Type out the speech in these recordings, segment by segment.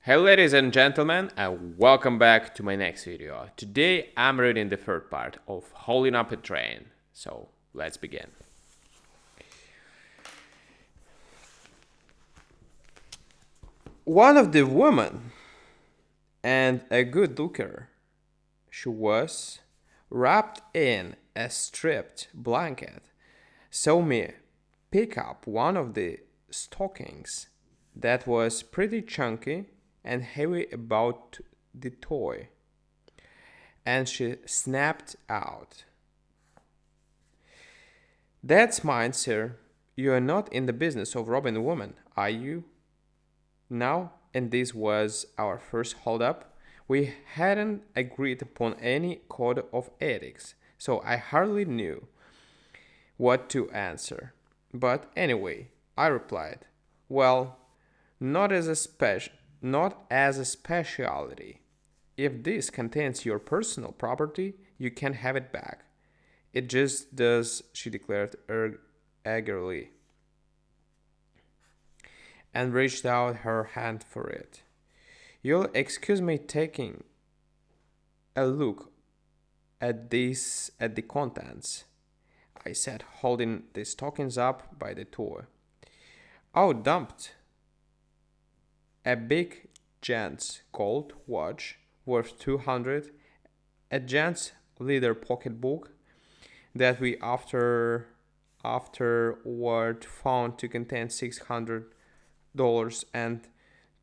Hey ladies and gentlemen, and welcome back to my next video. Today I'm reading the third part of Holding Up a Train. So let's begin. One of the women, and a good looker she was, wrapped in a stripped blanket, saw me pick up one of the stockings that was pretty chunky and heavy about the toy, and she snapped out. "That's mine, sir. You are not in the business of robbing a woman, are you?" Now, and this was our first holdup, we hadn't agreed upon any code of ethics, so I hardly knew what to answer. But anyway, I replied, "Well, not as a specialty. If this contains your personal property, you can have it back." "It just does," she declared eagerly, and reached out her hand for it. "You'll excuse me taking a look at the contents," I said, holding the stockings up by the toy. Out dumped a big gent's gold watch worth 200, a gent's leather pocketbook that we afterward found to contain $600 and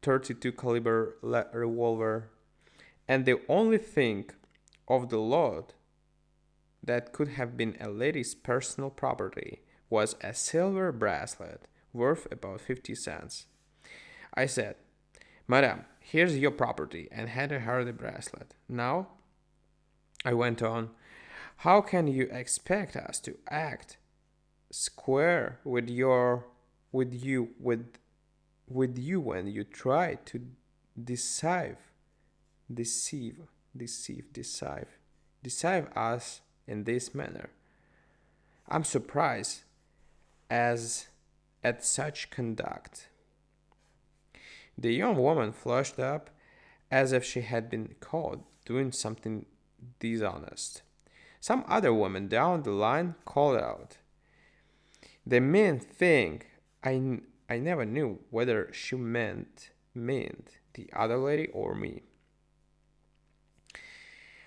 32 caliber revolver, and the only thing of the lot that could have been a lady's personal property was a silver bracelet worth about 50 cents. I said, "Madame, here's your property," and handed her the bracelet. "Now," I went on, "how can you expect us to act square with you when you try to deceive deceive deceive us in this manner? I'm surprised as at such conduct." The young woman flushed up as if she had been caught doing something dishonest. Some other woman down the line called out, "The mean thing!" I never knew whether she meant the other lady or me.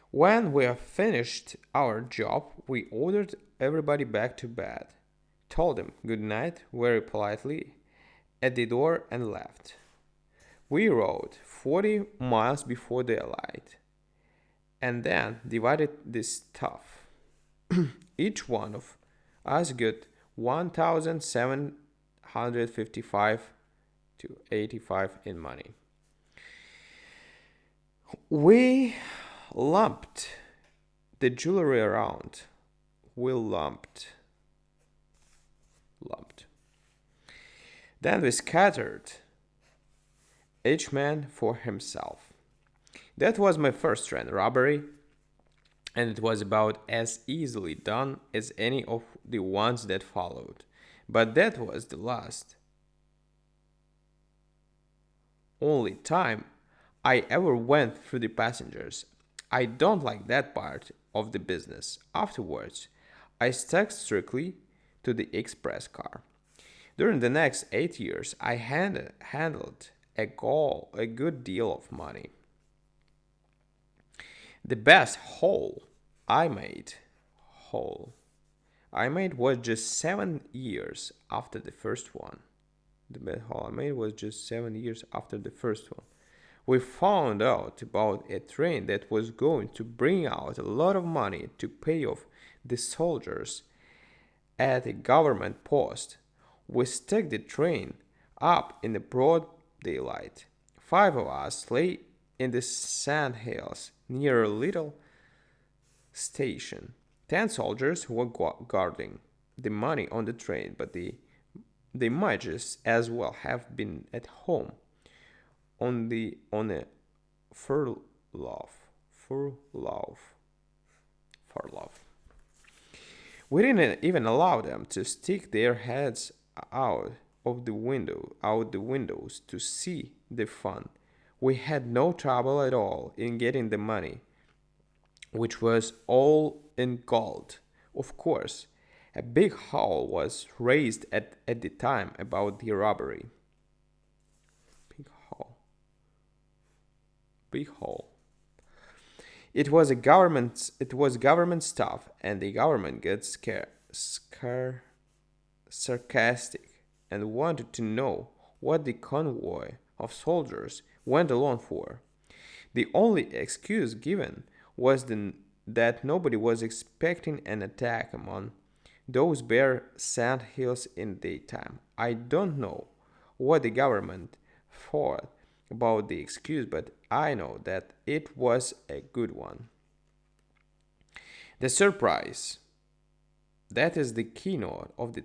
When we finished our job, we ordered everybody back to bed, told them good night very politely at the door, and left. We rode 40 miles before daylight, and then divided the stuff. Each one of us got 1,755 to 85 in money. We lumped the jewelry around. We lumped. Then we scattered, each man for himself. That was my first train robbery, and it was about as easily done as any of the ones that followed. But that was the last only time I ever went through the passengers. I don't like that part of the business. Afterwards, I stuck strictly to the express car. During the next 8 years, I handled a good deal of money. The best hole I made was just 7 years after the first one. The best haul I made was just 7 years after the first one. We found out about a train that was going to bring out a lot of money to pay off the soldiers at a government post. We stuck the train up in the broad daylight. 5 of us lay in the sandhills near a little station. 10 soldiers were guarding the money on the train, but they might just as well have been at home on a furlough. Furlough. Furlough. We didn't even allow them to stick their heads out the windows to see the fun. We had no trouble at all in getting the money, which was all in gold. Of course, a big howl was raised at the time about the robbery. Big howl. Big howl. It was government stuff, and the government got sarcastic and wanted to know what the convoy of soldiers went along for. The only excuse given was that nobody was expecting an attack among those bare sand hills in daytime. I don't know what the government thought about the excuse, but I know that it was a good one. The surprise. That is the keynote of the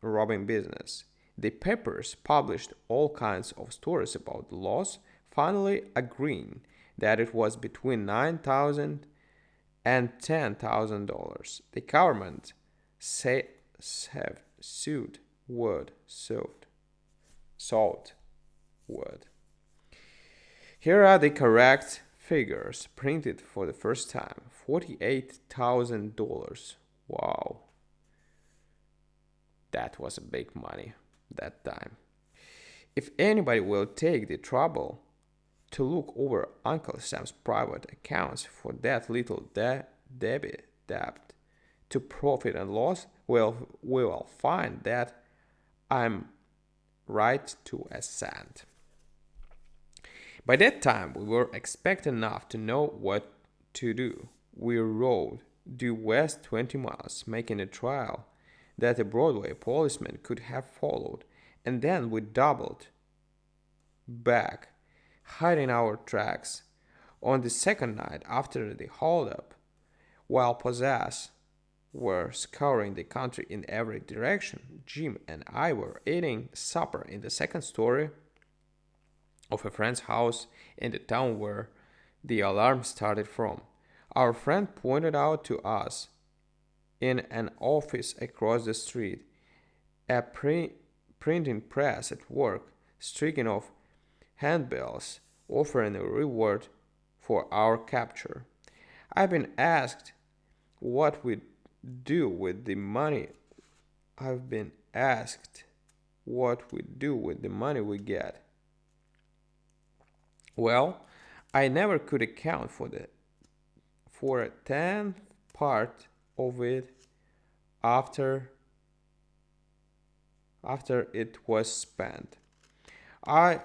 robbing business. The papers published all kinds of stories about the loss, finally agreeing that it was between $9,000 and $10,000. The government say, have sued word salt word. Here are the correct figures printed for the first time. $48,000. Wow, that was a big money that time. If anybody will take the trouble to look over Uncle Sam's private accounts for that little debit debt to profit and loss, well, we will find that I'm right to a cent. By that time, we were expert enough to know what to do. We rode due west 20 miles, making a trail that a Broadway policeman could have followed, and then we doubled back, hiding our tracks. On the second night after the holdup, while possessed were scouring the country in every direction, Jim and I were eating supper in the second story of a friend's house in the town where the alarm started from. Our friend pointed out to us in an office across the street a printing press at work, striking off handbills, offering a reward for our capture. I've been asked what we do with the money. I've been asked what we do with the money we get. Well, I never could account for a tenth part of it after it was spent. I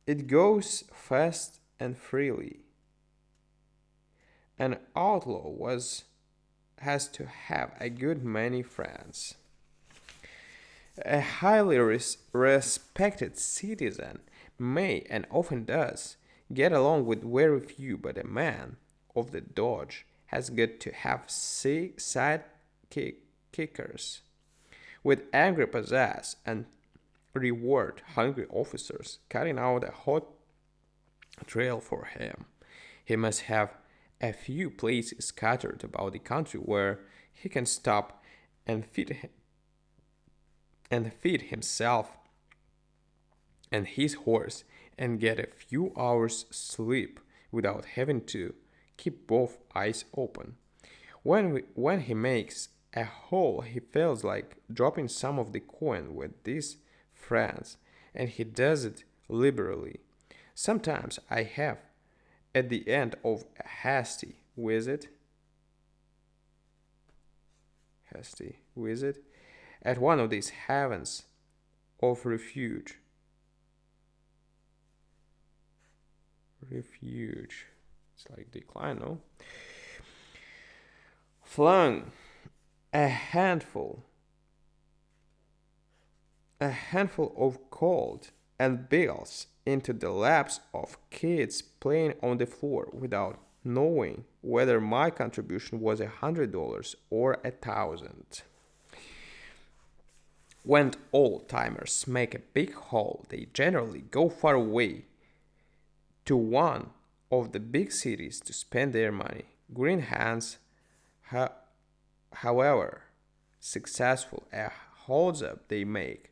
it goes fast and freely. An outlaw was has to have a good many friends. A highly respected citizen may and often does get along with very few, but a man of the Dodge has got to have side kickers with angry pizzazz and reward hungry officers cutting out a hot trail for him. He must have a few places scattered about the country where he can stop and feed himself and his horse and get a few hours sleep without having to keep both eyes open. When he makes a hole, he feels like dropping some of the coin with these friends, and he does it liberally. Sometimes I have, at the end of a hasty visit, at one of these havens of refuge. It's like decline, no? Flung a handful, a handful of gold and bills into the laps of kids playing on the floor without knowing whether my contribution was $100 or 1,000. When old timers make a big haul, they generally go far away to one of the big cities to spend their money. Green hands, however successful a holds up they make,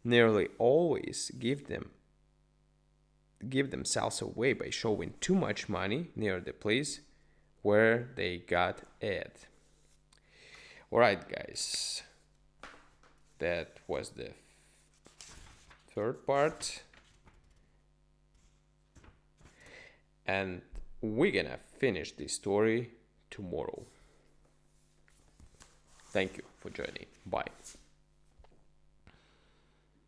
nearly always give them give themselves away by showing too much money near the place where they got it. Alright, guys, that was the third part, and we're gonna finish this story tomorrow. Thank you for joining. Bye.